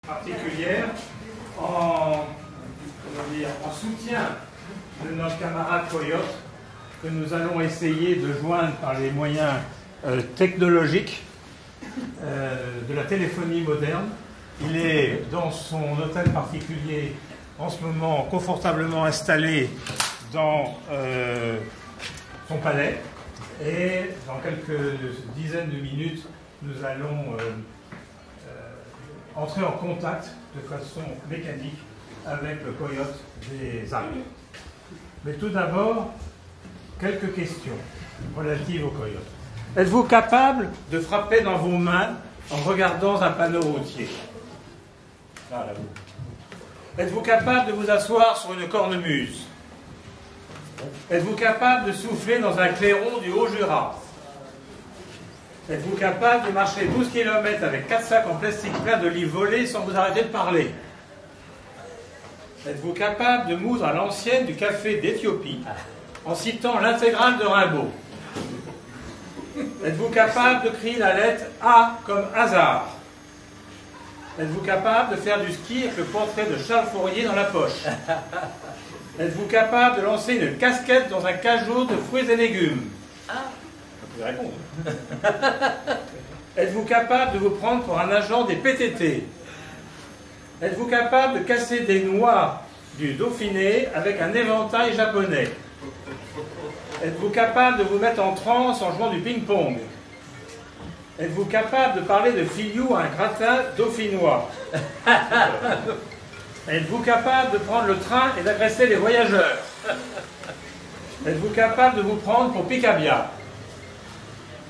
particulière en soutien de notre camarade Coyote que nous allons essayer de joindre par les moyens technologiques de la téléphonie moderne. Il est dans son hôtel particulier en ce moment confortablement installé dans son palais et dans quelques dizaines de minutes nous allons entrer en contact de façon mécanique avec le Coyote des Alpes. Mais tout d'abord, quelques questions relatives au Coyote. Êtes-vous capable de frapper dans vos mains en regardant un panneau routier? Là, vous. Êtes-vous capable de vous asseoir sur une cornemuse? Êtes-vous capable de souffler dans un clairon du Haut-Jura? Êtes-vous capable de marcher 12 km avec 4 sacs en plastique pleins de livres volés sans vous arrêter de parler? Êtes-vous capable de moudre à l'ancienne du café d'Éthiopie en citant l'intégrale de Rimbaud? Êtes-vous capable de crier la lettre A comme hasard? Êtes-vous capable de faire du ski avec le portrait de Charles Fourier dans la poche? Êtes-vous capable de lancer une casquette dans un cajot de fruits et légumes? Vous pouvez répondre. Êtes-vous capable de vous prendre pour un agent des PTT? Êtes-vous capable de casser des noix du Dauphiné avec un éventail japonais? Êtes-vous capable de vous mettre en transe en jouant du ping-pong? Êtes-vous capable de parler de Filiou à un gratin dauphinois? Êtes-vous capable de prendre le train et d'agresser les voyageurs? Êtes-vous capable de vous prendre pour Picabia?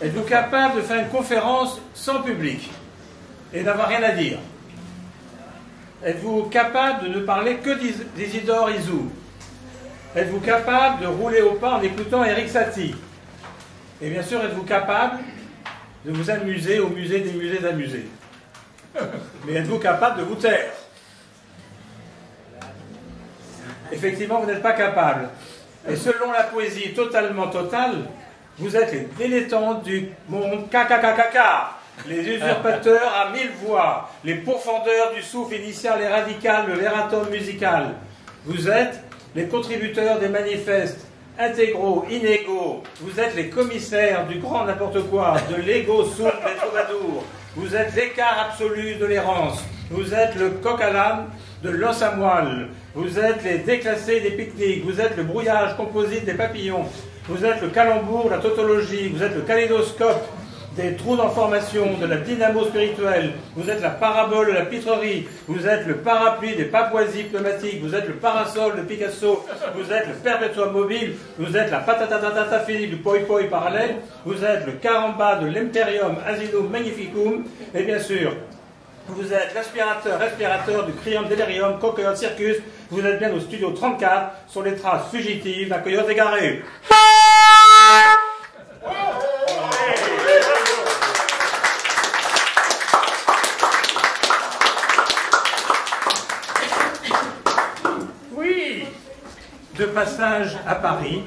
Êtes-vous capable de faire une conférence sans public et d'avoir rien à dire? Êtes-vous capable de ne parler que d'Isidore Isou? Êtes-vous capable de rouler au pas en écoutant Eric Satie? Et bien sûr, êtes-vous capable de vous amuser au musée des musées d'amusés? Mais êtes-vous capable de vous taire? Effectivement, vous n'êtes pas capable. Et selon la poésie totalement totale, vous êtes les dilettantes du monde KKKKK, les usurpateurs à 1000 voix, les pourfendeurs du souffle initial et radical de l'erratum musical. Vous êtes les contributeurs des manifestes intégraux, inégaux. Vous êtes les commissaires du grand n'importe quoi, de l'ego sourd des troubadours. Vous êtes l'écart absolu de l'errance. Vous êtes le coq à l'âne de l'os à moelle. Vous êtes les déclassés des pique-niques. Vous êtes le brouillage composite des papillons. Vous êtes le calembour, la tautologie. Vous êtes le kaléidoscope des trous d'information, de la dynamo spirituelle. Vous êtes la parabole de la pitrerie. Vous êtes le parapluie des papouasies pneumatiques. Vous êtes le parasol de Picasso. Vous êtes le perpétuum mobile. Vous êtes la patatatatata finie du poi-poi parallèle. Vous êtes le caramba de l'imperium asinum magnificum. Et bien sûr, vous êtes l'aspirateur-respirateur du crium delirium cocoyote circus. Vous êtes bien au studio 34 sur les traces fugitives d'un coyote égaré. Oui, de passage à Paris,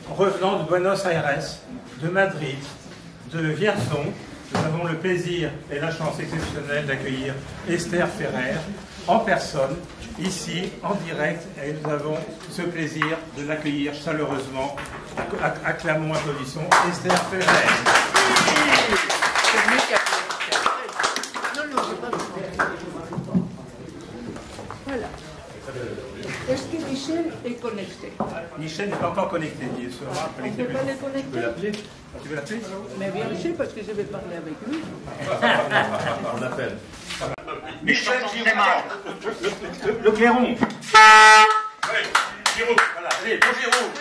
revenant de Buenos Aires, de Madrid, de Vierzon, nous avons le plaisir et la chance exceptionnelle d'accueillir Esther Ferrer en personne, ici, en direct, et nous avons ce plaisir de l'accueillir chaleureusement. Acclamons, applaudissons Esther Ferrer. Voilà. Est-ce que Michel est connecté? Michel n'est pas encore connecté, il sera On ne connecté. peut pas les connecter? Tu veux l'appeler? Tu veux l'appeler? Mais bien sûr, parce que je vais parler avec lui. On appelle. Michel Giroud. Le clairon. Oui, Giroud. Voilà, allez, pour Giroud.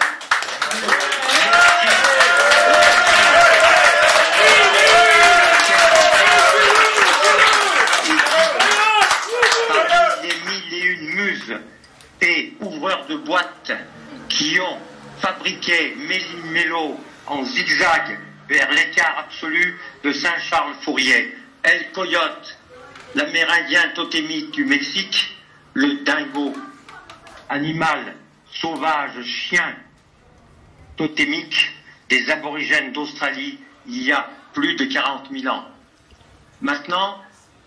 Les mille et une muses et ouvreurs de boîtes qui ont fabriqué Méli-Mélo en zigzag vers l'écart absolu de Saint-Charles-Fourier. El Coyote, l'amérindien totémique du Mexique, le dingo, animal sauvage, chien totémique des aborigènes d'Australie il y a plus de 40 000 ans. Maintenant,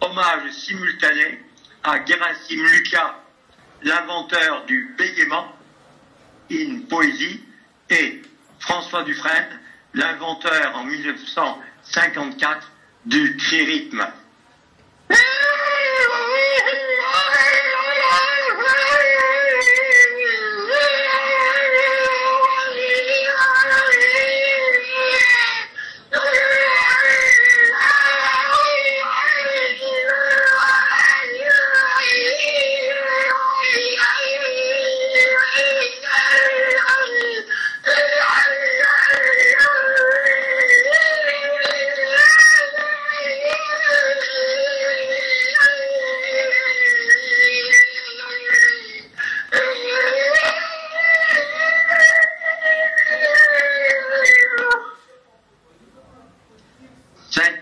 Hommage simultané à Gerasim Lucas, l'inventeur du bégaiement in poésie, et François Dufresne, l'inventeur en 1954 du cri-rythme.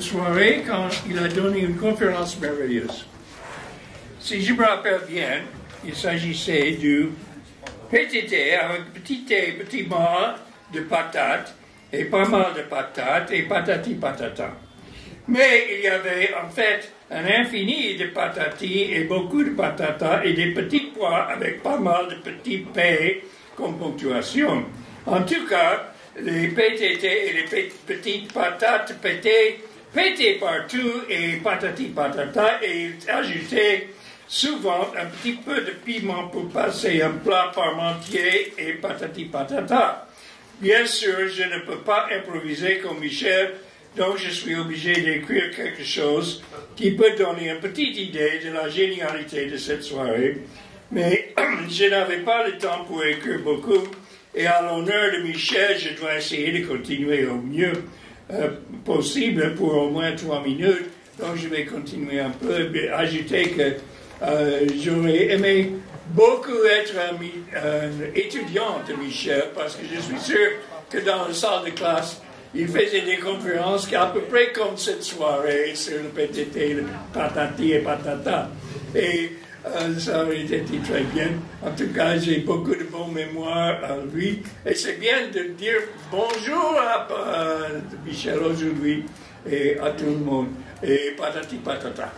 une soirée quand il a donné une conférence merveilleuse. Si je me rappelle bien, il s'agissait du PTT avec petit mal de patates et pas mal de patates et patati patata. Mais il y avait en fait un infini de patatis et beaucoup de patatas et des petits pois avec pas mal de petits P comme ponctuation. En tout cas, les PTT et les petites patates pétaient partout et patati patata et il ajoutait souvent un petit peu de piment pour passer un plat parmentier et patati patata. Bien sûr, je ne peux pas improviser comme Michel, donc je suis obligé d'écrire quelque chose qui peut donner une petite idée de la génialité de cette soirée. Mais je n'avais pas le temps pour écrire beaucoup, et à l'honneur de Michel, je dois essayer de continuer au mieux possible pour au moins 3 minutes. Donc je vais continuer un peu, ajouter que j'aurais aimé beaucoup être un étudiant de Michel, parce que je suis sûr que dans la salle de classe, il faisait des conférences qui à peu près comme cette soirée sur le PTT, le patati et patata. Et ça aurait été très bien. En tout cas, j'ai beaucoup de bonne mémoire à lui. Et c'est bien de dire bonjour à Michel aujourd'hui et à tout le monde. Et patati patata.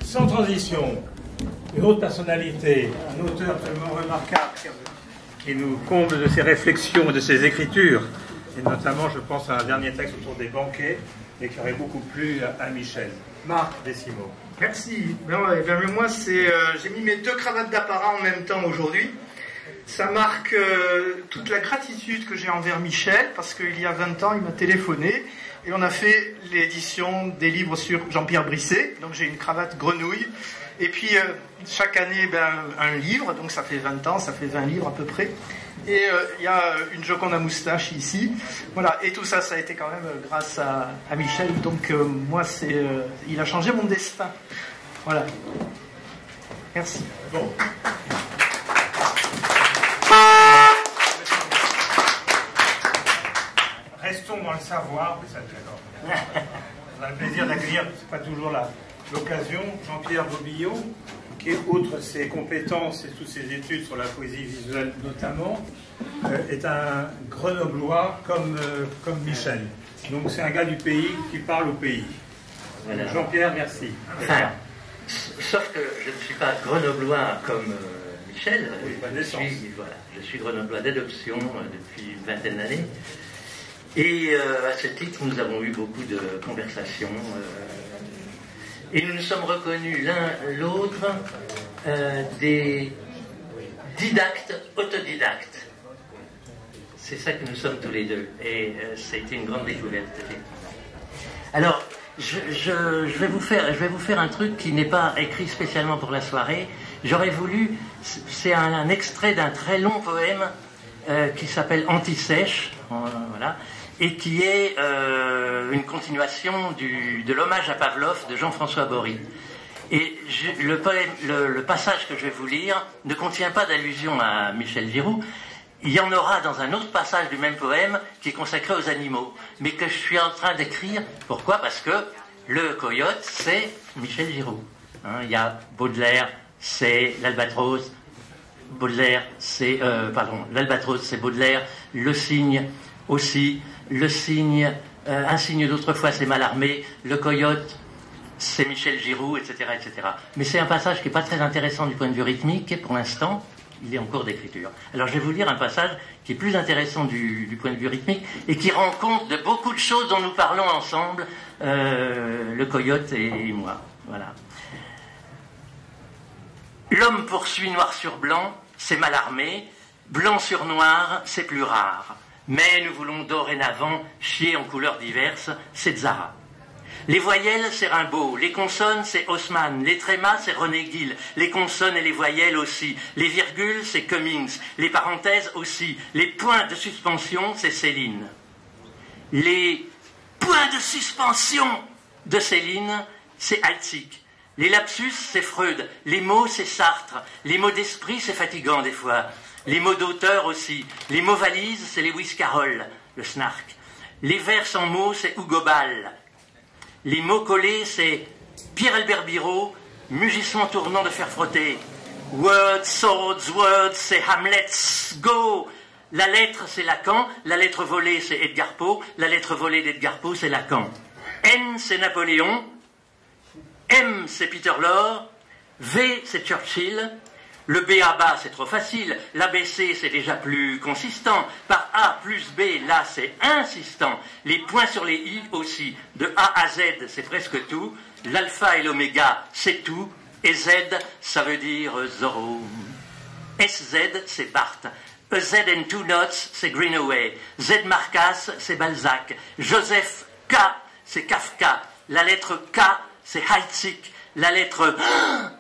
Sans transition, une autre personnalité, un auteur tellement remarquable qui nous comble de ses réflexions et de ses écritures, et notamment, je pense, à un dernier texte autour des banquets, et qui aurait beaucoup plu à Michel. Marc Desimo. Merci. Moi, j'ai mis mes 2 cravates d'apparat en même temps aujourd'hui. Ça marque toute la gratitude que j'ai envers Michel, parce qu'il y a 20 ans, il m'a téléphoné, et on a fait l'édition des livres sur Jean-Pierre Brisset. Donc j'ai une cravate grenouille. Et puis chaque année, un livre, donc ça fait 20 ans, ça fait 20 livres à peu près. Et il y a une Joconde à moustache ici. Voilà, et tout ça, ça a été quand même grâce à Michel. Donc moi, il a changé mon destin. Voilà. Merci. Bon. Restons dans le savoir, mais ça on a le plaisir d'accueillir, c'est pas toujours l'occasion, Jean-Pierre Bobillot, qui, outre ses compétences et toutes ses études sur la poésie visuelle notamment, est un grenoblois comme Michel. Donc c'est un gars du pays qui parle au pays. Voilà. Jean-Pierre, merci. Enfin, sauf que je ne suis pas grenoblois comme Michel. Oui, je suis grenoblois d'adoption depuis une vingtaine d'années. Et à ce titre, nous avons eu beaucoup de conversations. Et nous nous sommes reconnus l'un l'autre des didactes autodidactes. C'est ça que nous sommes tous les deux. Et ça a été une grande découverte. Alors, je vais vous faire un truc qui n'est pas écrit spécialement pour la soirée. J'aurais voulu... C'est un extrait d'un très long poème qui s'appelle Anti-sèche. Voilà. Et qui est une continuation de l'hommage à Pavlov de Jean-François Bory. Et le passage que je vais vous lire ne contient pas d'allusion à Michel Giroux. Il y en aura dans un autre passage du même poème qui est consacré aux animaux, mais que je suis en train d'écrire. Pourquoi ? Parce que le coyote, c'est Michel Giroux. Il y a Baudelaire, c'est l'albatros. L'albatros, c'est Baudelaire. Le cygne aussi. Le cygne, un cygne d'autrefois, c'est Mallarmé. Le coyote, c'est Michel Giroux, etc., etc. Mais c'est un passage qui n'est pas très intéressant du point de vue rythmique, pour l'instant. Il est en cours d'écriture. Alors je vais vous lire un passage qui est plus intéressant du point de vue rythmique et qui rend compte de beaucoup de choses dont nous parlons ensemble, le coyote et moi. Voilà. L'homme poursuit noir sur blanc, c'est Mallarmé. Blanc sur noir, c'est plus rare. Mais nous voulons dorénavant chier en couleurs diverses, c'est Zara. Les voyelles, c'est Rimbaud. Les consonnes, c'est Haussmann. Les trémas, c'est René Gill. Les consonnes et les voyelles aussi. Les virgules, c'est Cummings. Les parenthèses aussi. Les points de suspension, c'est Céline. Les points de suspension de Céline, c'est Haltzik. Les lapsus, c'est Freud. Les mots, c'est Sartre. Les mots d'esprit, c'est fatigant des fois. Les mots d'auteur aussi. Les mots valises, c'est Lewis Carroll, le snark. Les vers sans mots, c'est Hugo Ball. Les mots collés, c'est Pierre-Albert Birot, mugissement tournant de fer frotté. Words, swords, words, c'est Hamlet's go. La lettre, c'est Lacan. La lettre volée, c'est Edgar Poe. La lettre volée d'Edgar Poe, c'est Lacan. N, c'est Napoléon. M, c'est Peter Lorre. V, c'est Churchill. Le B à bas, c'est trop facile. L'ABC, c'est déjà plus consistant. Par A plus B, là, c'est insistant. Les points sur les I aussi. De A à Z, c'est presque tout. L'alpha et l'oméga, c'est tout. Et Z, ça veut dire Zorro. SZ, c'est Barthes. EZ and two notes, c'est Greenaway. Z Marcas, c'est Balzac. Joseph K, c'est Kafka. La lettre K, c'est Heitzig. La lettre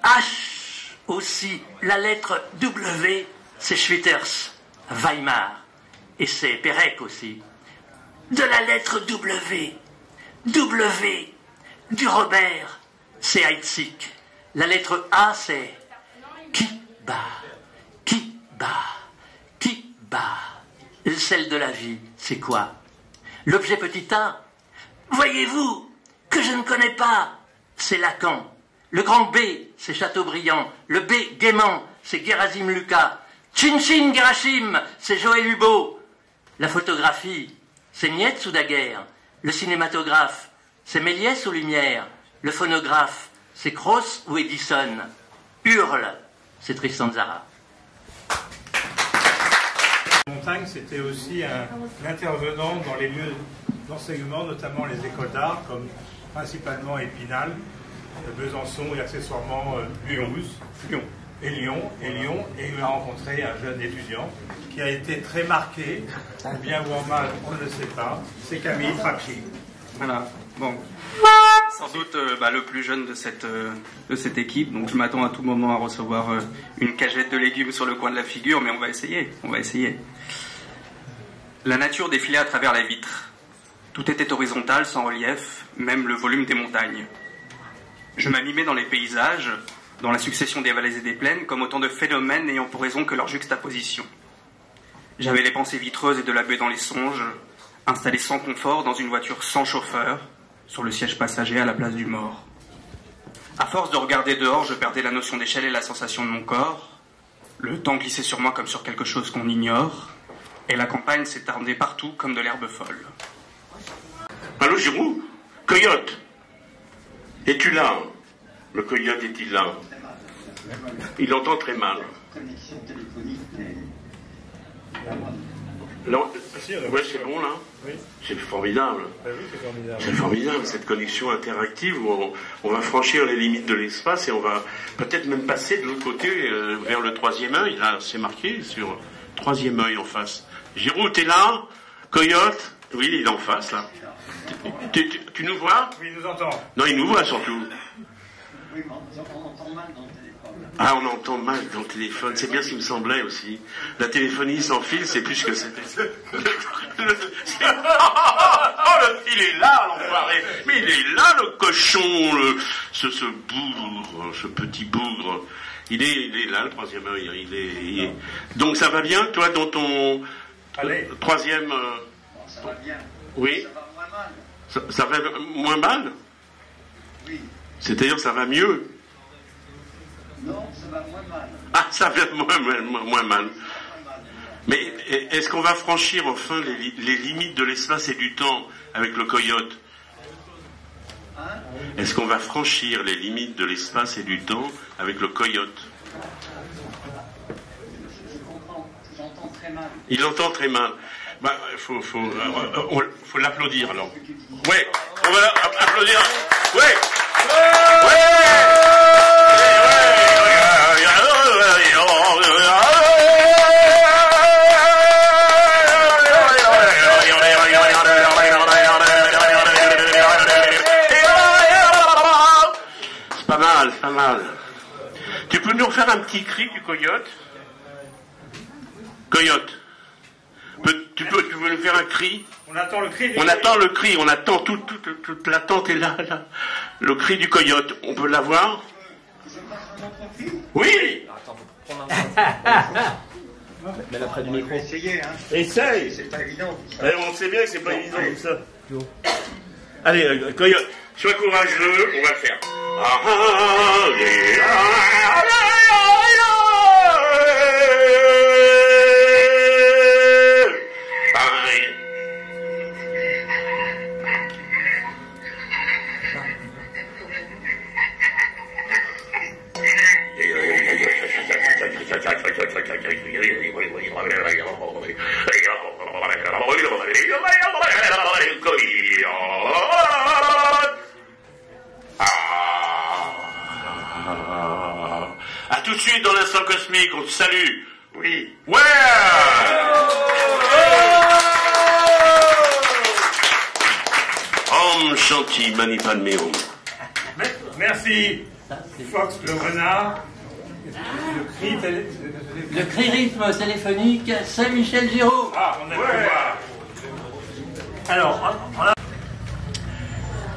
H aussi. La lettre W, c'est Schwitters, Weimar. Et c'est Pérec aussi. De la lettre W, du Robert, c'est Heitzig. La lettre A, c'est Kiba. Celle de la vie, c'est quoi? L'objet petit a, voyez-vous, que je ne connais pas, c'est Lacan. Le grand B, c'est Chateaubriand. Le B, gaiement, c'est Gerasim Lucas. Chin Gerashim, c'est Joël Hubeau. La photographie, c'est Nietz ou Daguerre. Le cinématographe, c'est Méliès ou Lumière. Le phonographe, c'est Cross ou Edison. Hurle, c'est Tristan Tzara. Montaigne, c'était aussi un intervenant dans les lieux d'enseignement, notamment les écoles d'art, comme principalement Épinal, Besançon et accessoirement Lyon. Et il a rencontré un jeune étudiant qui a été très marqué, en bien ou en mal, on ne le sait pas, c'est Camille Frappier. Voilà, bon. Sans doute le plus jeune de cette équipe, donc je m'attends à tout moment à recevoir une cagette de légumes sur le coin de la figure, mais on va essayer. La nature défilait à travers la vitre. Tout était horizontal, sans relief, même le volume des montagnes. Je m'animais dans les paysages, dans la succession des vallées et des plaines, comme autant de phénomènes n'ayant pour raison que leur juxtaposition. J'avais les pensées vitreuses et de la baie dans les songes, installé sans confort dans une voiture sans chauffeur, sur le siège passager à la place du mort. À force de regarder dehors, je perdais la notion d'échelle et la sensation de mon corps. Le temps glissait sur moi comme sur quelque chose qu'on ignore, et la campagne s'étendait partout comme de l'herbe folle. Allô, Giroud? Coyote, es-tu là? Le coyote est-il là? Il entend très mal. Ouais, c'est bon là. Oui. C'est formidable. Ah oui, c'est formidable. C'est formidable cette connexion interactive où on va franchir les limites de l'espace et on va peut-être même passer de l'autre côté vers le troisième œil. Là, c'est marqué sur troisième œil en face. Giroud, t'es là? Coyote? Oui, il est en face là. Tu nous vois? Oui, il nous entend. Non, il nous voit surtout. Oui, mais on entend mal dans le téléphone. Ah, on entend mal dans le téléphone. C'est bien ce qui me semblait aussi. La téléphonie sans fil, c'est plus que c'était. Oh, le fil est là, l'enfoiré. Mais il est là, le cochon, ce bougre, ce petit bougre. Il est là, le troisième œil. Il est... Donc ça va bien, toi, dans ton troisième... Ça va bien. Oui. Ça va moins mal. Ça va moins mal? Oui. C'est-à-dire ça va mieux? Non, ça va moins mal. Ah, ça va moins mal. Mais est-ce qu'on va franchir enfin les limites de l'espace et du temps avec le coyote? Hein? Est-ce qu'on va franchir les limites de l'espace et du temps avec le coyote? Je comprends, j'entends très mal. Il entend très mal. Bah, faut l'applaudir alors. Ouais, on va applaudir. Ouais. C'est pas mal. Tu peux nous refaire un petit cri du coyote? Coyote. Tu veux nous faire un cri? On attend le cri. On attend le cri, on attend toute l'attente est là. Le cri du coyote, on peut l'avoir? Oui. Attends, faut prendre un mais là près du micro. Essayez, hein. Essaye. C'est pas évident. On sait bien que c'est pas évident comme ça. Allez, coyote, sois courageux, on va le faire. À tout de suite dans l'instant cosmique, on te salue. Oui. Ouais. Om Shanti Mani Padme Hum. Merci, Fox le renard. Le cri rythme téléphonique, Saint-Michel Giraud. Ah, on a ouais. Alors,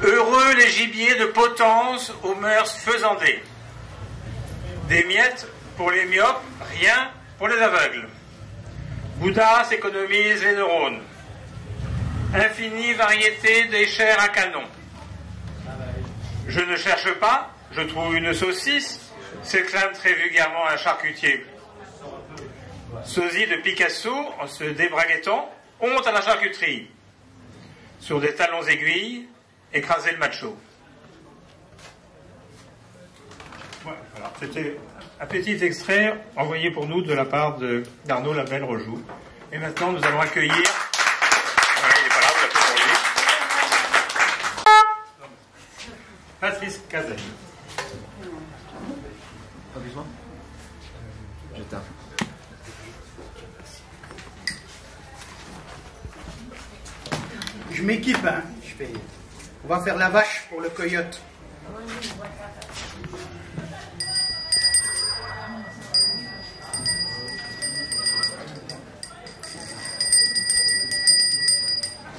heureux les gibiers de Potence aux mœurs faisandées. Des miettes pour les myopes, rien pour les aveugles. Bouddha s'économise les neurones. Infinie variété des chairs à canon. Je ne cherche pas, je trouve une saucisse, s'exclame très vulgairement un charcutier. Sosie de Picasso, en se débraguettant, honte à la charcuterie. Sur des talons aiguilles, écraser le macho. Ouais, voilà. C'était un petit extrait envoyé pour nous de la part d'Arnaud Labelle-Rojoux. Et maintenant, nous allons accueillir... Voilà, il n'est pas là, vous l'appelez pour lui. Patrice Cazel. Pas besoin. J'éteins. Je m'équipe, hein. On va faire la vache pour le coyote.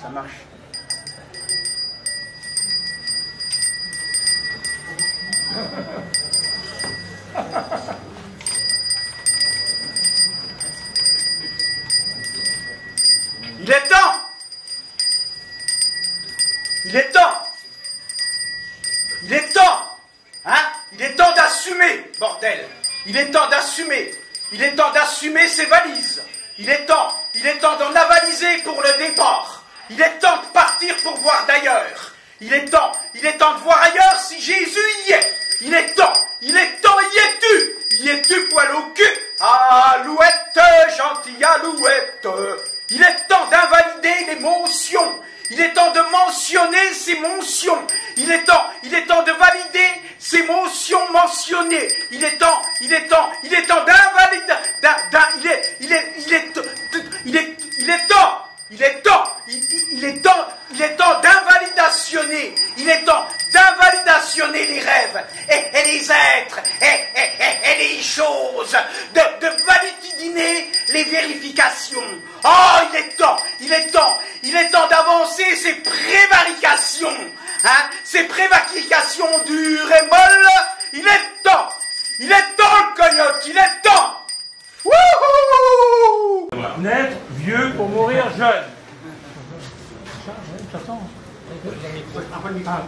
Ça marche. Il est temps! Il est temps! Il est temps! Hein? Il est temps d'assumer, bordel! Il est temps d'assumer! Il est temps d'assumer ses valises! Il est temps d'en avaliser pour le départ! Il est temps de partir pour voir d'ailleurs! Il est temps de voir ailleurs si Jésus y est! Il est temps, y es-tu? Y es-tu poil au cul? Alouette, gentille alouette! Il est temps d'invalider l'émotion! Il est temps de mentionner ces mentions. Il est temps de valider ces mentions mentionnées. Il est temps d'invalider, d'invalidationner. Il est temps d'invalidationner les rêves et les êtres et les choses, de validiner les vérifications. Oh, il est temps d'avancer ces prévarications, hein, ces prévarications dures et molles. Il est temps le coyote, il est temps. Wouhou! Naître vieux pour mourir jeune.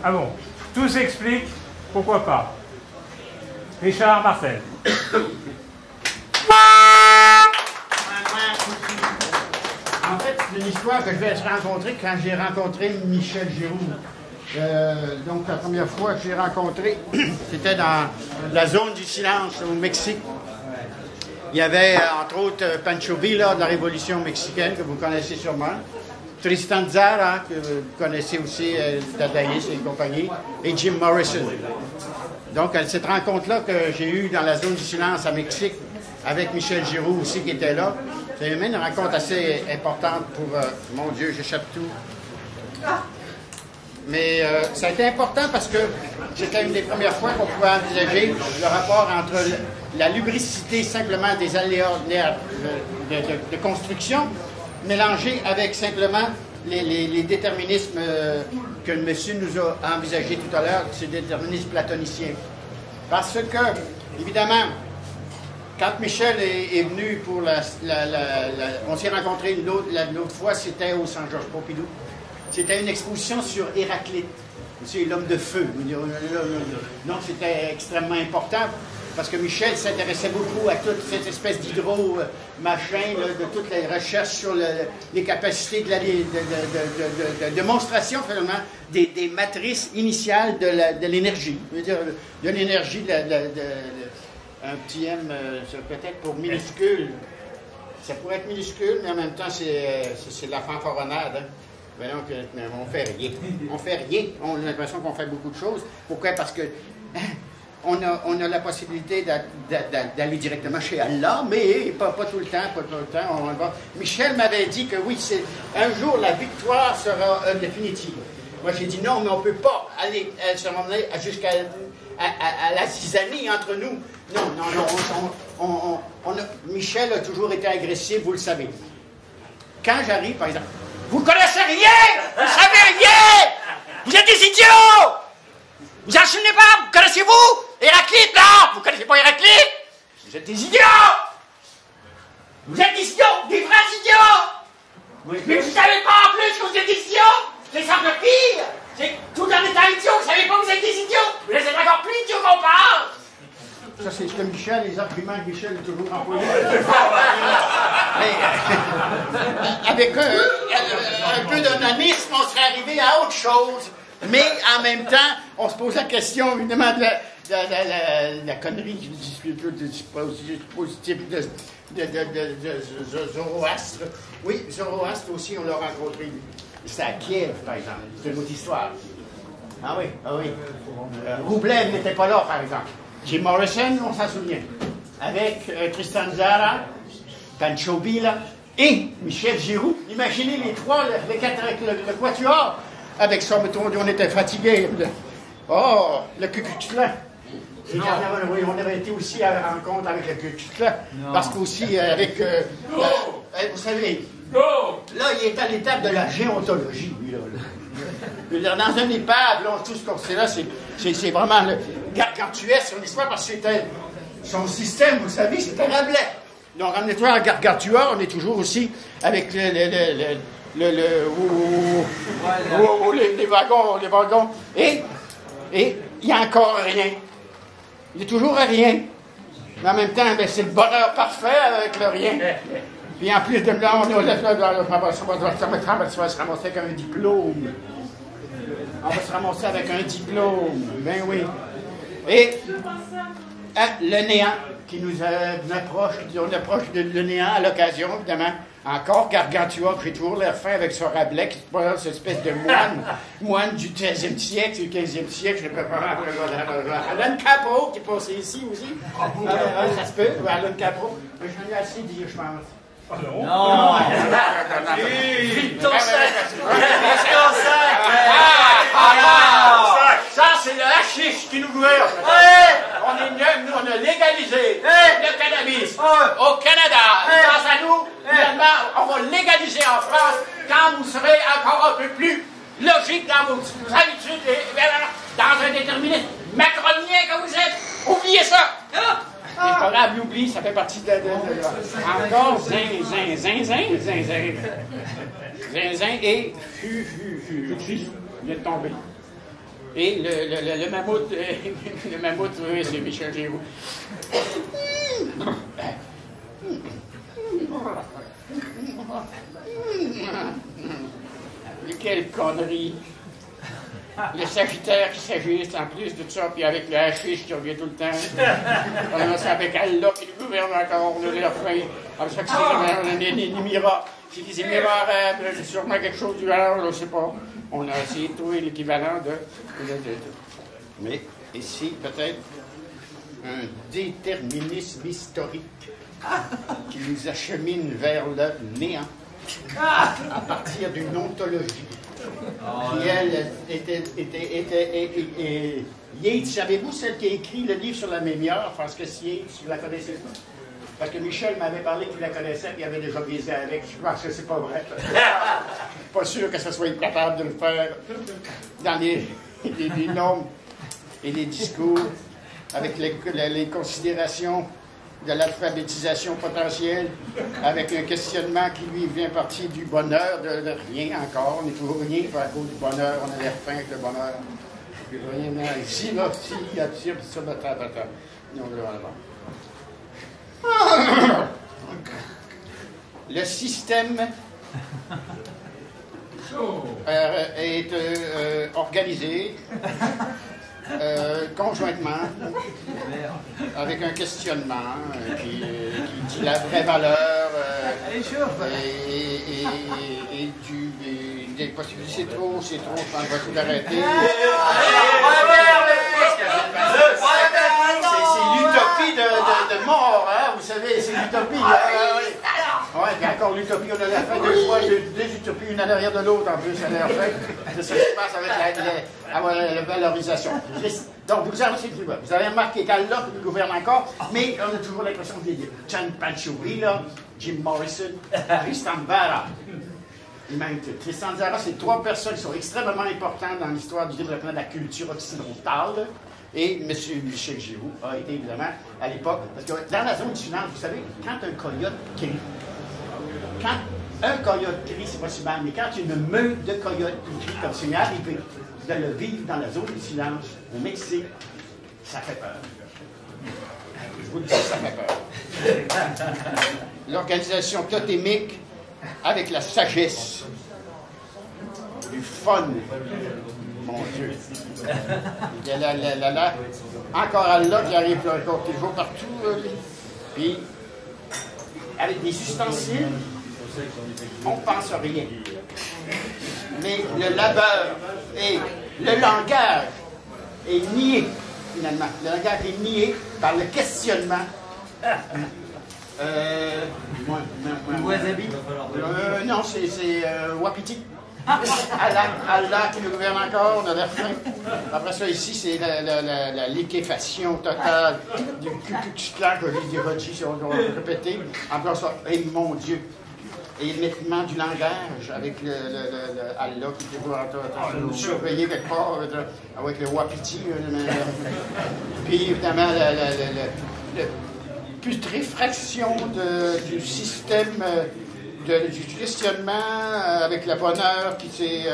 Ah bon, tout s'explique, pourquoi pas. Richard Marcel. En fait, c'est une histoire que je vais rencontrer quand j'ai rencontré Michel Giraud. Donc, la première fois que j'ai rencontré, c'était dans la zone du silence au Mexique. Il y avait, entre autres, Pancho Villa de la Révolution mexicaine, que vous connaissez sûrement. Tristan Tzara, que vous connaissez aussi, Dadaïs et compagnie, et Jim Morrison. Donc, cette rencontre-là que j'ai eue dans la zone du silence à Mexique, avec Michel Giraud aussi qui était là, c'est une rencontre assez importante pour... mon Dieu, j'échappe tout. Mais ça a été important parce que c'était une des premières fois qu'on pouvait envisager le rapport entre la lubricité simplement des aléas de construction, mélangée avec simplement les déterminismes que le monsieur nous a envisagés tout à l'heure, c'est des déterminismes platoniciens. Parce que, évidemment, quand Michel est venu pour on s'est rencontrés l'autre fois, c'était au Saint-Georges Pompidou. C'était une exposition sur Héraclite. C'est l'homme de feu. Donc c'était extrêmement important parce que Michel s'intéressait beaucoup à toute cette espèce d'hydro-machin, de toutes les recherches sur les capacités de démonstration, finalement, des matrices initiales de l'énergie. Je veux dire, de l'énergie, un petit M, peut-être pour minuscule. Ça pourrait être minuscule, mais en même temps, c'est la fanfaronnade. Hein. Ben donc, on fait rien. On fait rien. On a l'impression qu'on fait beaucoup de choses. Pourquoi? Parce que on a la possibilité d'aller directement chez Allah, mais pas tout le temps, On va. Michel m'avait dit que oui, un jour la victoire sera définitive. Moi, j'ai dit non, mais on ne peut pas aller se ramener jusqu'à la zizanie entre nous. Non. Michel a toujours été agressif, vous le savez. Quand j'arrive, par exemple, vous ne connaissez rien! Vous ne savez rien! Vous êtes des idiots! Vous n'enseignez pas! Vous connaissez-vous? Héraclite, non! Vous ne connaissez pas Héraclite? Vous êtes des idiots! Vous êtes des idiots! Des vrais idiots! Mais vous ne savez pas en plus que vous êtes des idiots! C'est ça le pire! C'est tout en étant idiot, vous ne savez pas que vous êtes des idiots! Vous êtes encore plus idiots qu'on pense! Ça, c'est ce que Michel, les arguments que Michel a toujours employés. Avec un peu d'onanisme, on serait arrivé à autre chose. Mais en même temps, on se pose la question, évidemment, de la connerie du dispositif de Zoroastre. Oui, Zoroastre aussi, on l'a rencontré. C'était à Kiev, par exemple. C'est une autre histoire. Ah oui. Roublev n'était pas là, par exemple. Jim Morrison, on s'en souvient, avec Tristan Tzara, Pancho Villa et Michel Giroux. Imaginez les trois, les quatre avec le quatuor. Avec ça, mettons, on était fatigués. Oh, le Ku-Klux-Klan. Oui, on avait été aussi à rencontre avec le Ku-Klux-Klan. Parce qu'aussi, avec... vous savez, là, il est à l'étape de la géontologie, lui, là. Dans un épave, là, tout ce qu'on sait là, c'est vraiment le gargantuesque son histoire, parce que c'était son système, vous savez, c'était Rabelais. Donc, ramenez-toi à Gargantua, on est toujours aussi avec les wagons. Et il n'y a encore rien. Il est toujours à rien. Mais en même temps, c'est le bonheur parfait avec le rien. Puis en plus de là, on va se ramasser avec un diplôme. On va se ramasser avec un diplôme. Ben oui. Et le néant qui nous approche, on approche de le néant à l'occasion, évidemment. Encore Gargantua, j'ai toujours l'air fin avec son Rabelais, qui est cette espèce de moine du 13e siècle, du 15e siècle, je ne peux pas Alan Capro qui est passé ici aussi. Ça se peut, Alan Capro. J'en ai assez dit, je pense. Oh non! Non! Vite ton sac! Ça, c'est le hashish qui nous gouverne. On est mieux, nous, on a légalisé le cannabis au Canada. Grâce à nous, finalement, on va légaliser en France quand vous serez encore un peu plus logique dans vos habitudes et dans un déterminisme macronien que vous êtes. Oubliez ça! C'est pas grave, l'oubli, ça fait partie de encore zinzin et il est tombé. Et le mammouth, oui, c'est Michel Giroux. Quelle connerie! Le Sagittaire qui s'agisse en plus de ça, puis avec le hashish qui revient tout le temps. C'est avec Allah qui nous gouverne encore, on a l'air fin. Avec ça que c'est les Émirats. C'est des Émirats arabes, c'est sûrement quelque chose du genre, je ne sais pas. On a essayé de trouver l'équivalent de. Mais ici, peut-être, un déterminisme historique qui nous achemine vers le néant à partir d'une ontologie. Qui, elle, était Yeats, savez-vous celle qui a écrit le livre sur la mémoire, Frances Yates, vous la connaissez pas? Parce que Michel m'avait parlé qu'il la connaissait et qu'il avait déjà baisé avec. Je pense que c'est pas vrai. pas sûr que ce soit capable de le faire dans les normes et les discours, avec les considérations de l'alphabétisation potentielle, avec un questionnement qui lui vient partir du bonheur, de rien encore. On n'est toujours rien à cause du bonheur, on a l'air fin avec le bonheur. Puis rien, non, ici, là, si, il y a sur le temps. Non, le système est organisé conjointement avec un questionnement qui dit la vraie valeur et des possibilités. C'est trop, je pense, va tout arrêter. C'est l'utopie de mort, hein, vous savez, c'est l'utopie. Oui, puis encore l'utopie, on a la fin deux fois, deux utopies, une à l'arrière de l'autre en plus, à la fin. C'est ça qui se passe avec la valorisation. Donc, vous avez remarqué qu'Allah gouverne encore, mais on a toujours l'impression de dire John Panchouri, là, Jim Morrison, Tristan Tzara. Et même Tristan Tzara, c'est trois personnes qui sont extrêmement importantes dans l'histoire du développement de la culture occidentale. Et M. Michel Giroux a été évidemment à l'époque, parce que dans la zone du finance, vous savez, quand un coyote crie, c'est pas si mal, mais quand une meute de coyotes qui crie comme c'est arrivé de le vivre dans la zone du silence au Mexique, ça fait peur. Je vous le dis, ça fait peur. L'organisation totémique avec la sagesse, du fun. Mon Dieu. Il y a encore Allah qui arrive là, encore toujours partout. Puis, avec des ustensiles, on ne pense à rien. Mais le labeur et le langage est nié, finalement. Le langage est nié par le questionnement. Non, c'est Wapiti. Allah qui nous gouverne encore, on a l'air fin. Après ça, ici, c'est la liquéfaction totale du Ku-Klux-Klan que les Roji ont répété. Après ça, et mon Dieu, et l'émiettement du langage avec Allah qui est toujours en train de nous surveiller quelque part avec le Wapiti. Puis évidemment, la putréfaction du système du questionnement avec le bonheur qui s'est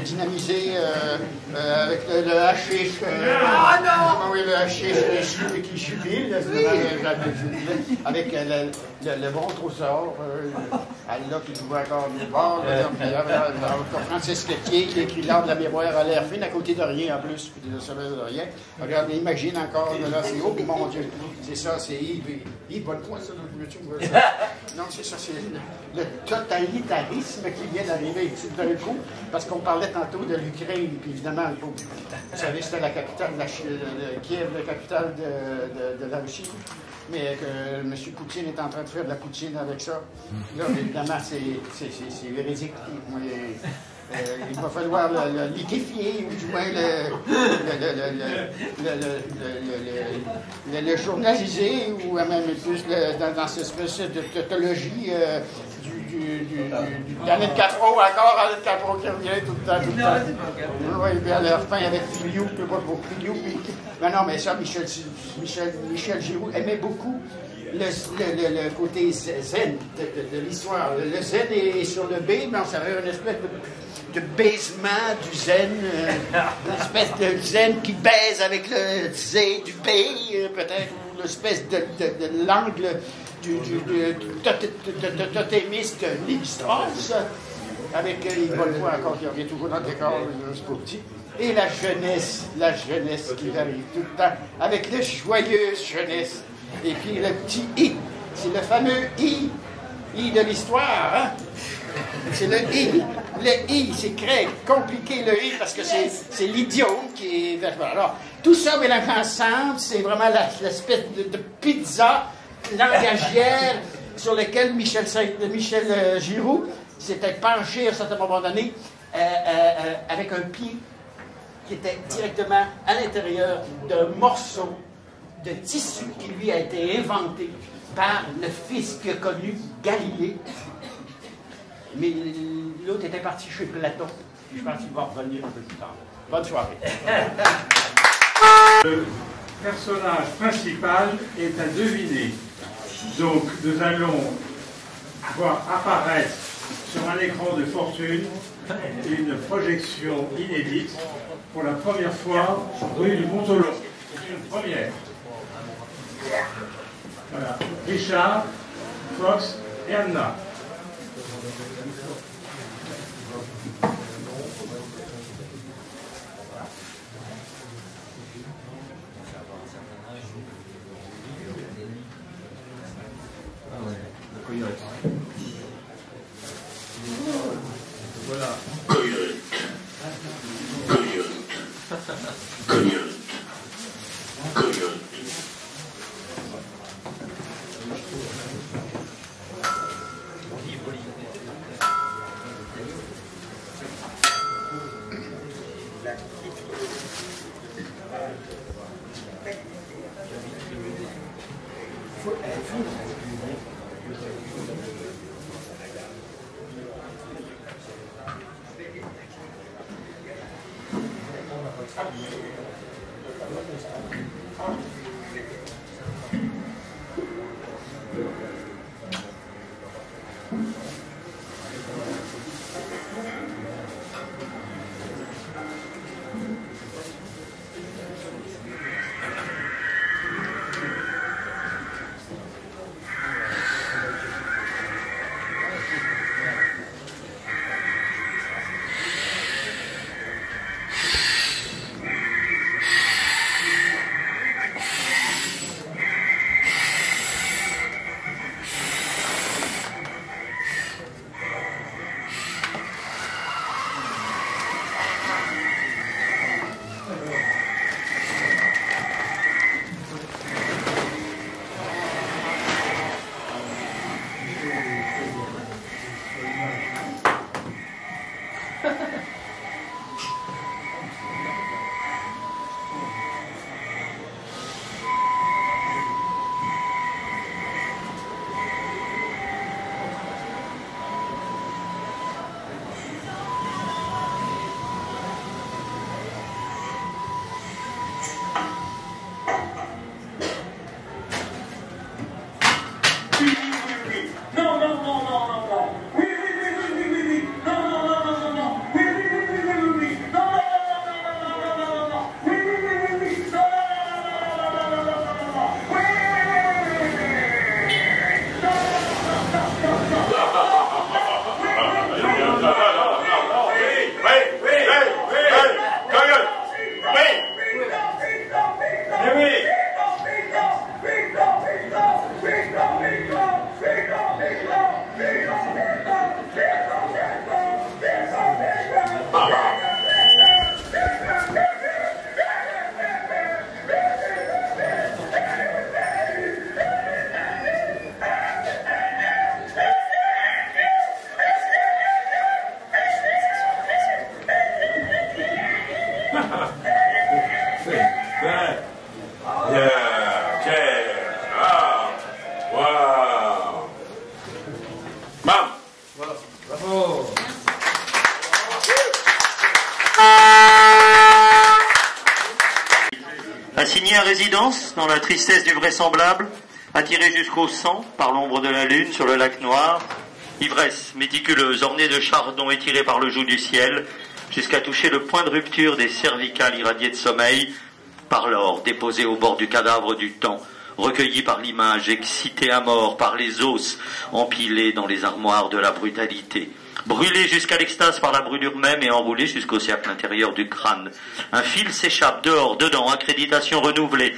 dynamisé avec le hashish. Oui, le hashish qui jubile, avec le bon trésor. Allah qui joue encore du bord. Francis Quetier qui écrit l'art de la mémoire à l'air fine à côté de rien en plus, puis de sommeil de rien. Regardez, imagine encore, là, c'est oh mon Dieu. C'est ça, c'est Yves Bonnefoy, ça, non, c'est ça, c'est le totalitarisme qui vient d'arriver d'un coup, parce qu'on parlait tantôt de l'Ukraine, puis évidemment, vous savez, c'était la capitale de Kiev, la capitale de la Russie, mais que M. Poutine est en train de faire de la poutine avec ça. Là, évidemment, c'est véridique. Il va falloir le liquéfier, ou du moins le journaliser, ou même plus dans cette espèce de tautologie d'Alain Capro, encore Alain Capro qui revient tout le temps. Oui, bien à leur fin avec Filiou, pour Filiou. Non, mais ça, Michel Giroux aimait beaucoup le côté zen de l'histoire. Le zen est sur le B, mais on savait une espèce de baisement du zen, une espèce de zen qui baise avec le Z du B, peut-être, ou l'espèce de l'angle du totémiste Lévi-Strauss, avec il va le voir encore, qui revient toujours dans le décor, c'est pas petit. Et la jeunesse qui arrive tout le temps, avec le joyeuse jeunesse. Et puis le petit I, c'est le fameux I de l'histoire, hein? C'est le I. Le I, c'est très compliqué, le I, parce que c'est l'idiome qui est... Alors, tout ça mélangé ensemble, c'est vraiment l'espèce de pizza langagière sur laquelle Michel Giroux s'était penché à un certain moment donné avec un pied qui était directement à l'intérieur d'un morceau de tissu qui lui a été inventé par le fils qui a connu Galilée Mais l'autre était parti chez Platon. Je pense qu'il va revenir un peu plus tard. Bonne soirée. Le personnage principal est à deviner. Donc nous allons voir apparaître sur un écran de fortune une projection inédite pour la première fois rue du Montelon. C'est une première. Voilà. Richard, Fox et Anna. Voilà. Coyote. Coyote. Coyote. Coyote. Assigné à résidence dans la tristesse du vraisemblable, attiré jusqu'au sang par l'ombre de la lune sur le lac noir, ivresse méticuleuse ornée de chardons étirés par le joug du ciel, jusqu'à toucher le point de rupture des cervicales irradiées de sommeil, par l'or déposé au bord du cadavre du temps, recueilli par l'image, excité à mort par les os empilés dans les armoires de la brutalité, brûlé jusqu'à l'extase par la brûlure même et enroulé jusqu'au cercle intérieur du crâne. Un fil s'échappe dehors, dedans, accréditation renouvelée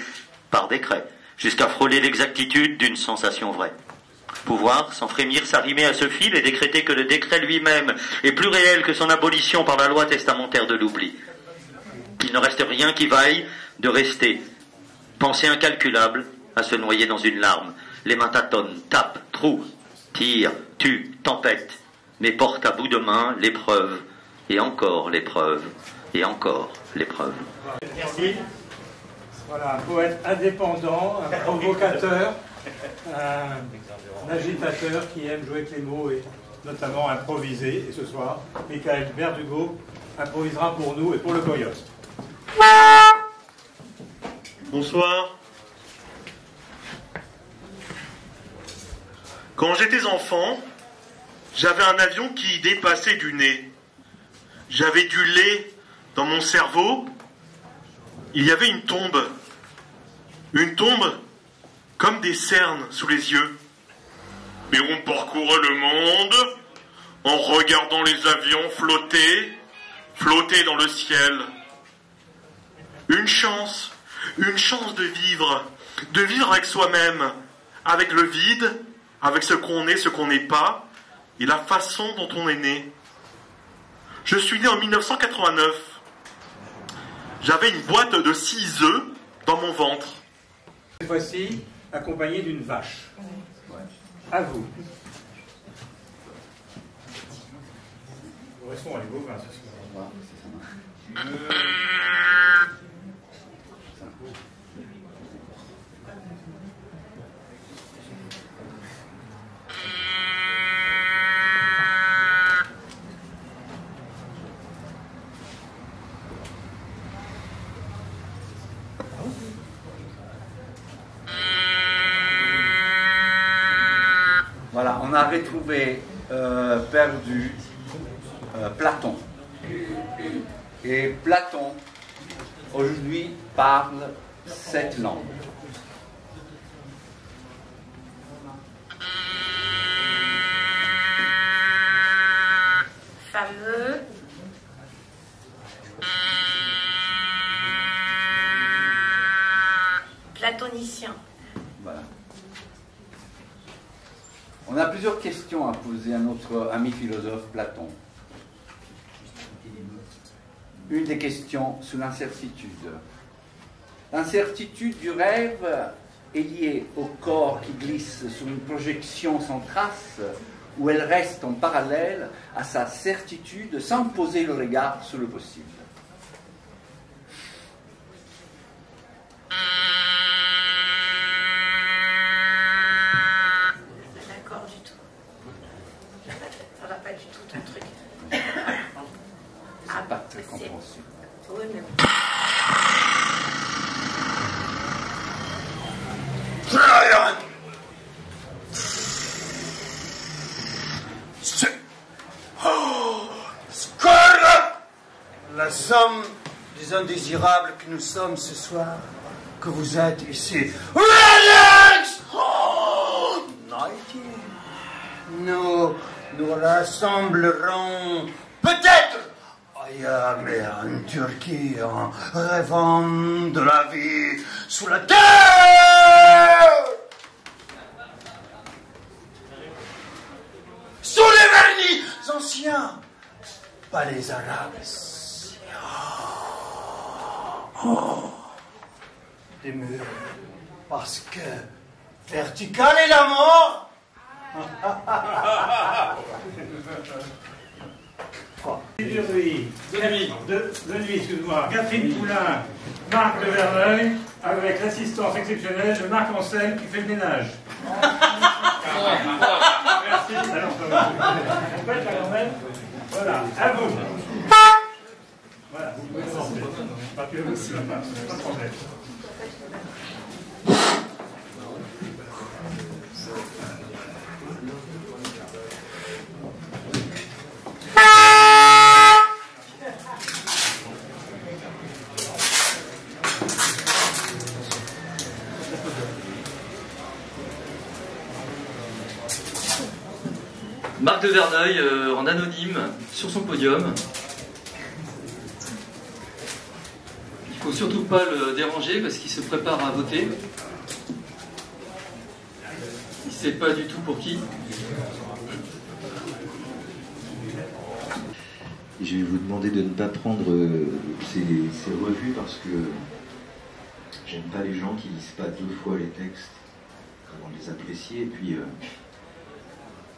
par décret, jusqu'à frôler l'exactitude d'une sensation vraie. Pouvoir, sans frémir, s'arrimer à ce fil et décréter que le décret lui-même est plus réel que son abolition par la loi testamentaire de l'oubli. Qu'il ne reste rien qui vaille de rester. Pensée incalculable à se noyer dans une larme. Les mains tâtonnent, tapent, trouent, tirent, tuent, tempêtent, mais portent à bout de main l'épreuve, et encore l'épreuve, et encore l'épreuve. Merci. Voilà, un poète indépendant, un provocateur, un agitateur qui aime jouer avec les mots et notamment improviser. Et ce soir, Michael Verdugo improvisera pour nous et pour le Coyote. Bonsoir. Quand j'étais enfant, j'avais un avion qui dépassait du nez. J'avais du lait dans mon cerveau. Il y avait une tombe. Une tombe comme des cernes sous les yeux. Et on parcourait le monde en regardant les avions flotter dans le ciel. Une chance de vivre avec soi-même, avec le vide, avec ce qu'on est, ce qu'on n'est pas, et la façon dont on est né. Je suis né en 1989. J'avais une boîte de 6 œufs dans mon ventre. Cette fois-ci, accompagné d'une vache. À vous. Nous restons à l'Hugo, ce soir. Voilà, on a retrouvé perdu Platon. Et Platon, aujourd'hui, parle 7 langues. Fameux. Platonicien. Voilà. On a plusieurs questions à poser à notre ami philosophe Platon. Une des questions sur l'incertitude. L'incertitude du rêve est liée au corps qui glisse sur une projection sans trace, où elle reste en parallèle à sa certitude sans poser le regard sur le possible. D'accord du tout. Ça va pas du tout ton truc. C'est pas très compréhensible. Oui, mais... La somme des indésirables que nous sommes ce soir, que vous êtes ici. Relax! Oh, Nighty. Nous rassemblerons peut-être ailleurs, mais en Turquie, en rêvant de la vie sous la terre! Sous les vernis anciens, pas les Arabes. Oh, des murs, parce que vertical est la mort. De nuit, excuse-moi, Catherine Poulain, Marc de Verneuil, avec l'assistance exceptionnelle de Marc Ancel qui fait le ménage. Merci. Alors, on peut être là quand même. Voilà, à vous. Voilà, vous pouvez commencer. Pas que vous, c'est pas de problème. Marc de Verneuil en anonyme sur son podium. Il ne faut surtout pas le déranger parce qu'il se prépare à voter. Il ne sait pas du tout pour qui. Je vais vous demander de ne pas prendre ces revues parce que j'aime pas les gens qui lisent pas 2 fois les textes avant de les apprécier. Et puis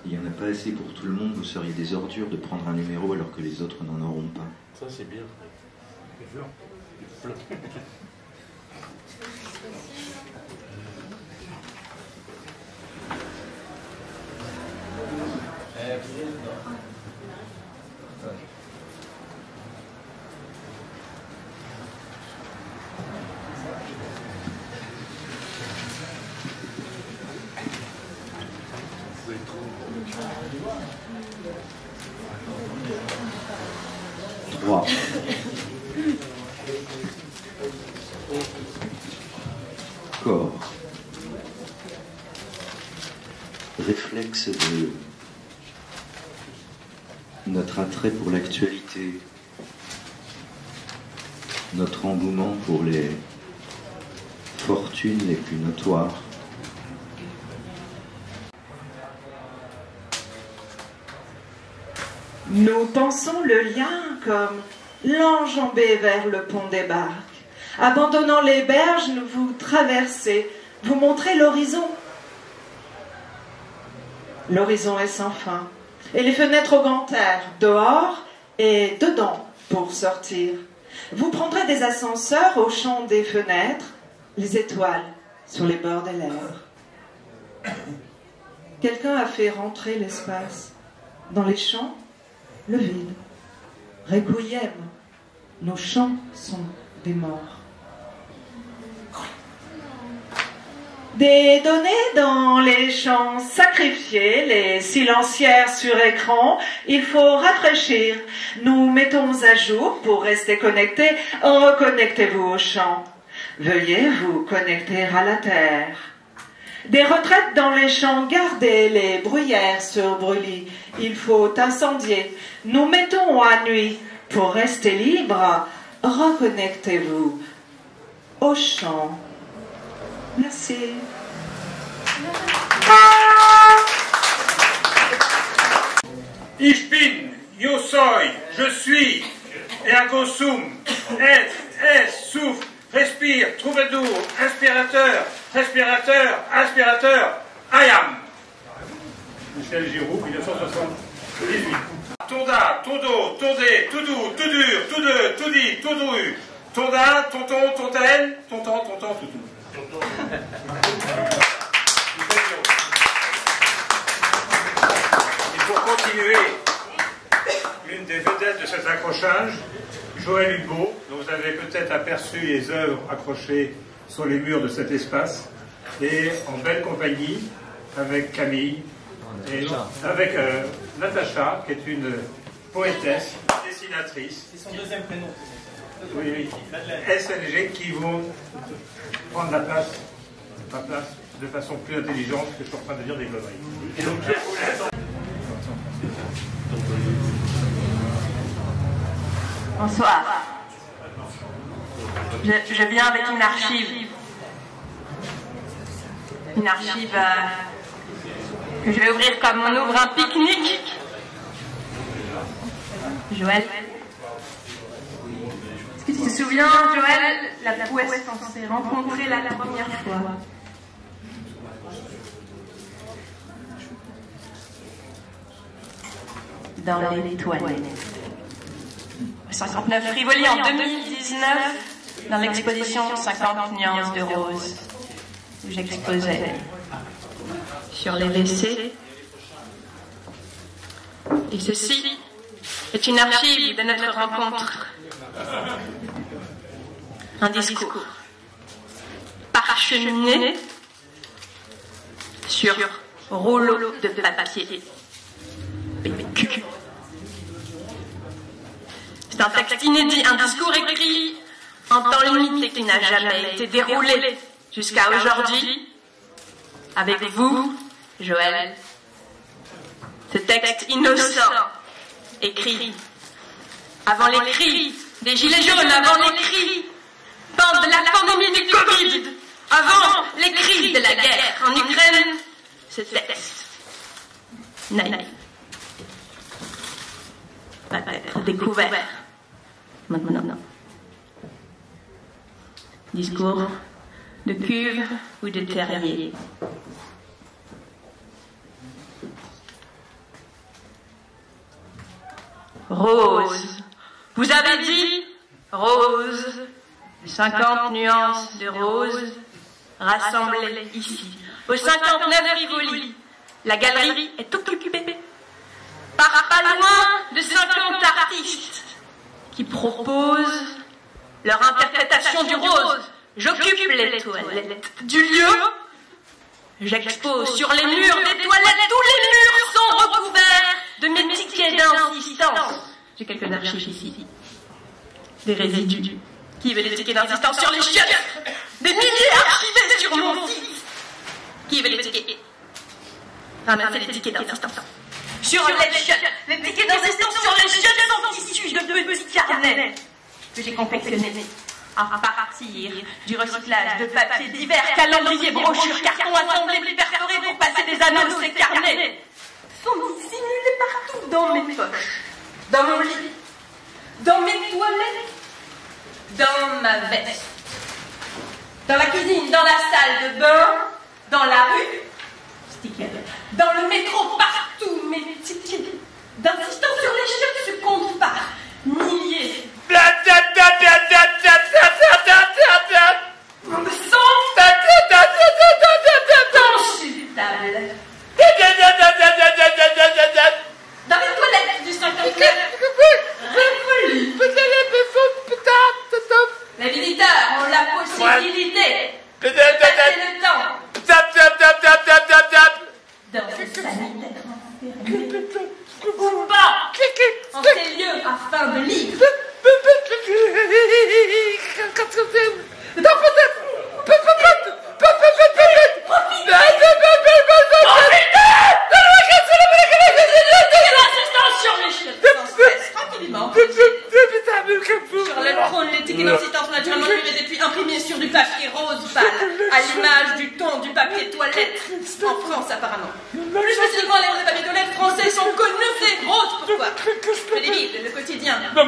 il n'y en a pas assez pour tout le monde. Vous seriez des ordures de prendre un numéro alors que les autres n'en auront pas. Ça c'est bien. Trois. Corps. Réflexe de notre attrait pour l'actualité, notre engouement pour les fortunes les plus notoires. Nous pensons le lien comme l'enjambée vers le pont des barques. Abandonnant les berges, vous traversez, vous montrez l'horizon. L'horizon est sans fin. Et les fenêtres au grand air, dehors et dedans pour sortir. Vous prendrez des ascenseurs au champ des fenêtres, les étoiles sur les bords des lèvres. Quelqu'un a fait rentrer l'espace. Dans les champs, le vide. Requiem. Nos chants sont des morts. Des données dans les champs sacrifiés, les silencières sur écran, il faut rafraîchir. Nous mettons à jour pour rester connectés. Reconnectez-vous au champ. Veuillez vous connecter à la terre. Des retraites dans les champs, gardez les bruyères sur brûlis. Il faut incendier. Nous mettons à nuit pour rester libre. Reconnectez-vous au champ. Merci. Ich bin, yo soy, je suis, ergo sum, être, est, souffle, respire, troubadour, inspirateur, respirateur, aspirateur, I am. Michel Giroux, 1978. Tonda, tondo, tondé, tout doux, tout dur, tout deux, tout dit, tout dru. Tonda, tonton, tontelle, tonton, tonton, tout doux. Et pour continuer, l'une des vedettes de cet accrochage, Joël Hugo, dont vous avez peut-être aperçu les œuvres accrochées sur les murs de cet espace, et en belle compagnie avec Camille, et avec Natacha, qui est une poétesse, dessinatrice. C'est son deuxième prénom. Oui, SNG, qui vont prendre la place de façon plus intelligente que je suis en train de dire des conneries. Et donc je vous laisse. Bonsoir. Je viens avec une archive. Une archive que je vais ouvrir comme on ouvre un pique-nique. Joël. Est-ce que tu te souviens, Joël, où est-ce qu'on s'est rencontrés la première fois? Dans les toilettes. 59 Rivoli en 2019, dans l'exposition 50 nuances de rose, où j'exposais sur les WC. Et ceci est une archive de notre rencontre. Un discours parcheminé sur rouleau de papier. PQ. C'est un texte inédit, un discours écrit en temps limité qui n'a jamais été déroulé jusqu'à aujourd'hui. Avec vous, Joël. Ce texte innocent, écrit avant les cris des gilets jaunes, avant les cris de la pandémie du Covid, avant les cris de la guerre en Ukraine, ce texte naïf va être découvert maintenant. Discours de cuve ou de terrier. Rose. Vous avez dit rose. 50 nuances de rose rassemblées ici. Au 59 Rivoli. La galerie est occupée part pas loin de 50 artistes qui proposent leur interprétation du rose. J'occupe les toilettes du lieu. J'expose sur les murs des toilettes. Tous les murs sont recouverts de mes tickets d'insistance. J'ai quelques archives ici. Des résidus. Qui veut des tickets d'insistance sur les chiottes? Des milliers archivés sur mon site. Qui veut les tickets? Ramassez les tickets d'insistance. Sur les chiottes. Les tickets d'insistance sur les chiottes sont issus de petits carnets que j'ai confectionnés à partir du recyclage de papiers divers, calendriers, brochures, cartons assemblés, perforés pour passer des anneaux. Ces carnets sont dissimulés partout dans mes poches, dans mon lit, dans mes toilettes, dans ma veste, dans la cuisine, dans la salle de bain, dans la rue, sticker, dans le métro, partout. Mes tickets d'insistance sur les chiottes se comptent par milliers. Me semble consultable. Dans les toilettes du 59. Les visiteurs ont la possibilité de passer le temps dans ce sanitaire enfermé ou pas en ces lieux afin de lire. Sur le trône, les tickets d'insistance naturellement numérés depuis imprimés sur du papier rose pâle, à l'image du ton du papier toilette, en France apparemment. Plus spécifiquement, les roses et papiers toilettes français sont connus des roses. Pourquoi? Je les lis, le quotidien. Un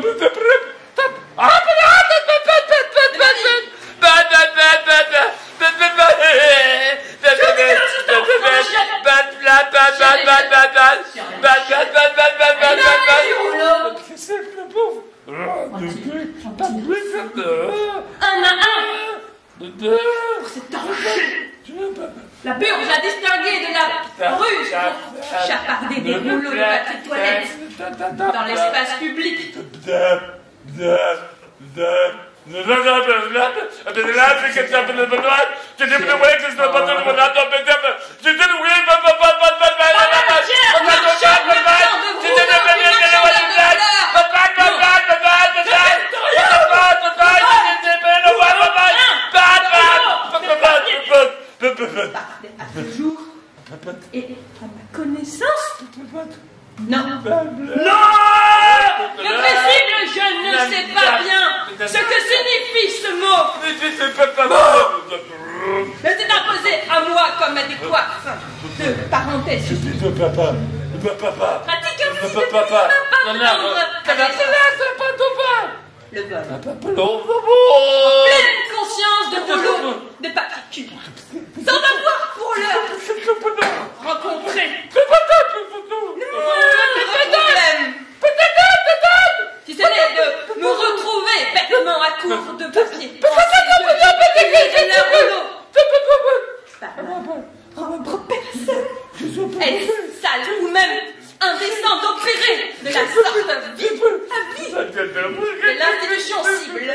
à un. C'est danger. La purge a distingué de la ruse pour chaparder des rouleaux de papier toilette dans l'espace public. À ce jour, et à ma connaissance, non. Non! Le paisible, je ne sais pas bien ce que signifie ce mot. Mais c'est imposé à moi comme adéquat. De parenthèse. Pratique un petit le vol. Pleine conscience de rouleau de papier sans avoir pour l'heure rencontré le problème. Si ce n'est de me retrouver bêtement à court de papier, propre personne, est-ce sale ou même indécent d'opérer de la sorte vie à vie de l'institution cible.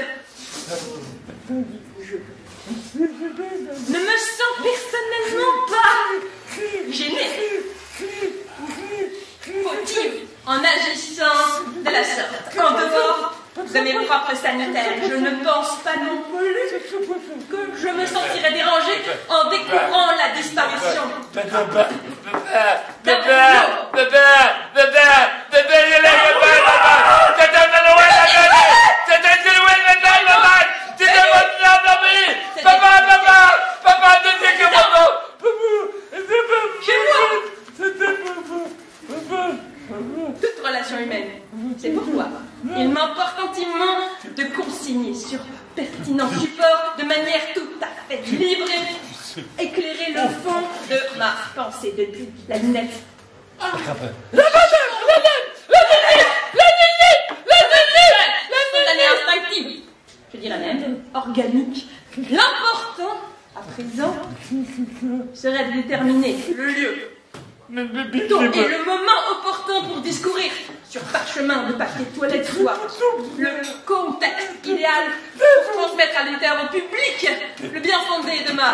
Ne me sens personnellement pas gênée, fautive en agissant de la sorte. En dehors de mes propres sanitaires, je ne pense pas non plus que je me sentirais dérangée en découvrant la disparition. Toute relation humaine. C'est pourquoi il m'importe intimement de consigner sur pertinent support de manière tout à fait libre et éclairer le fond de ma pensée depuis la lunette. Spontanée instinctive, je dirais même organique. L'important, à présent, serait de déterminer le lieu Donc, et le moment opportun pour discourir sur parchemin de papier toilette soit le contexte idéal pour transmettre à l'intervalle public le bien fondé de ma...